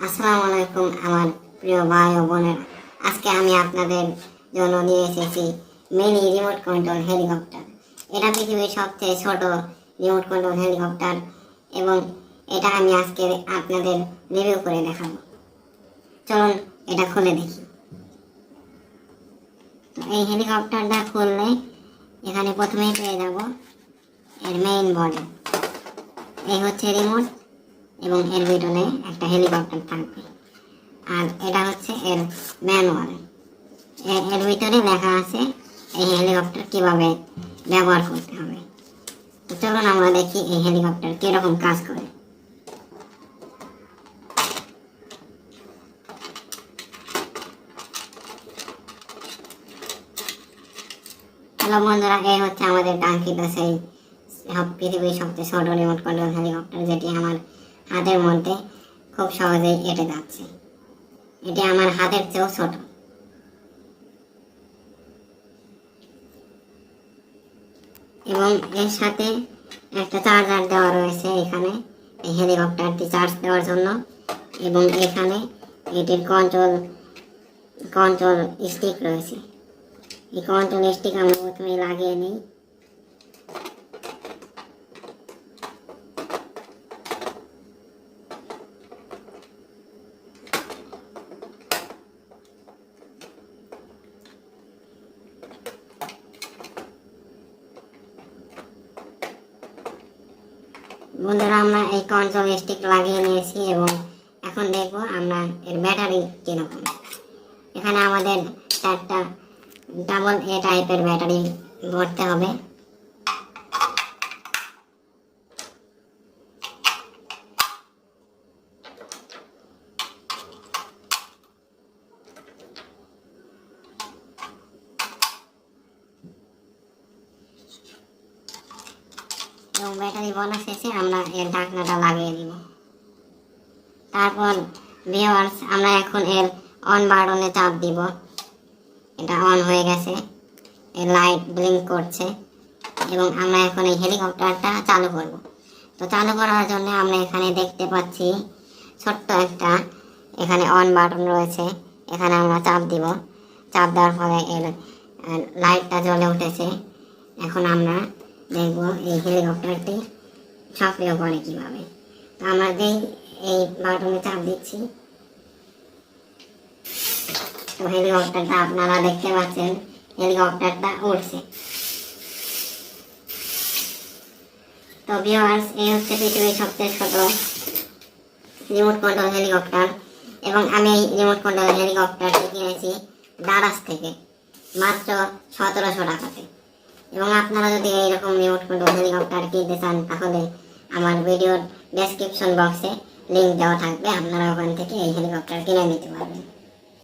আসসালামু আলাইকুম আমার প্রিয় ভাই ও বোনেরা। আজকে আমি আপনাদের জন্য নিয়ে এসেছি মিনি রিমোট কন্ট্রোল হেলিকপ্টার। এটা পৃথিবীর সবচেয়ে ছোট রিমোট কন্ট্রোল হেলিকপ্টার এবং এটা আমি আজকে আপনাদের রিভিউ করে দেখাবো। চলুন এটা খুলে দেখি। তো এই হেলিকপ্টারটা খুললে এখানে প্রথমেই পেয়ে যাব এর মেইন বডি। এই হচ্ছে রিমোট এবং এর ভিতরে একটা হেলিকপ্টার থাকবে। আর এটা হচ্ছে এর ম্যানুয়াল। এর ভিতরে লেখা আছে এই হেলিকপ্টার কিভাবে ব্যবহার করতে হবে। তো চলুন আমরা দেখি এই হেলিকপ্টার কিরকম কাজ করে। হ্যালো বন্ধুরা, এই হচ্ছে আমাদের কাঙ্ক্ষিত সেই পৃথিবীর সবচেয়ে ছোট রিমোট কন্ট্রোল হেলিকপ্টার, যেটি আমার হাতের মধ্যে খুব সহজেই এঁটে যাচ্ছে। এটি আমার হাতের চেয়েও ছোট। এবং এর সাথে একটা চার্জার দেওয়া রয়েছে এখানে এই হেলিকপ্টারটি চার্জ দেওয়ার জন্য। এবং এখানে এটির কন্ট্রোল স্টিক রয়েছে। এই কন্ট্রোল স্টিক আমরা প্রথমে লাগিয়ে নিই। বন্ধুরা, আমরা এই কন্ট্রোল স্টিক লাগিয়ে নিয়েছি এবং এখন দেখব আমরা এর ব্যাটারি কিরকম। এখানে আমাদের 4টা ডাবল এ টাইপের ব্যাটারি ভরতে হবে। এবং ব্যাটারি ভরা শেষে আমরা এর ঢাকনাটা লাগিয়ে দিব। তারপর ভিউয়ার্স, আমরা এখন এর অন বাটনে চাপ দিব। এটা অন হয়ে গেছে, এর লাইট ব্লিঙ্ক করছে এবং আমরা এখন এই হেলিকপ্টারটা চালু করব। তো চালু করার জন্য আমরা এখানে দেখতে পাচ্ছি ছোট্ট একটা এখানে অন বাটন রয়েছে। এখানে আমরা চাপ দিব। চাপ দেওয়ার ফলে এর লাইটটা জ্বলে উঠেছে। এখন আমরা দেখব এই হেলিকপ্টারটি সক্রিয় করে কিভাবে। তো আমরা এই বাটনে চাপ দিচ্ছি। তো হেলিকপ্টারটা আপনারা দেখতে পাচ্ছেন, হেলিকপ্টারটা উঠছে। তো ভিউয়ার্স, এই হচ্ছে পৃথিবীর সবচেয়ে ছোট রিমোট কন্ট্রোল হেলিকপ্টার। এবং আমি এই রিমোট কন্ট্রোল হেলিকপ্টারটি কিনেছি দারাজ থেকে মাত্র 1700 টাকাতে। এবং আপনারা যদি এইরকম রিমোট কন্ট্রোল হেলিকপ্টার কিনতে চান তাহলে আমার ভিডিওর ডেসক্রিপশন বক্সে লিঙ্ক দেওয়া থাকবে, আপনারা ওখান থেকে এই হেলিকপ্টার কিনে নিতে পারবেন।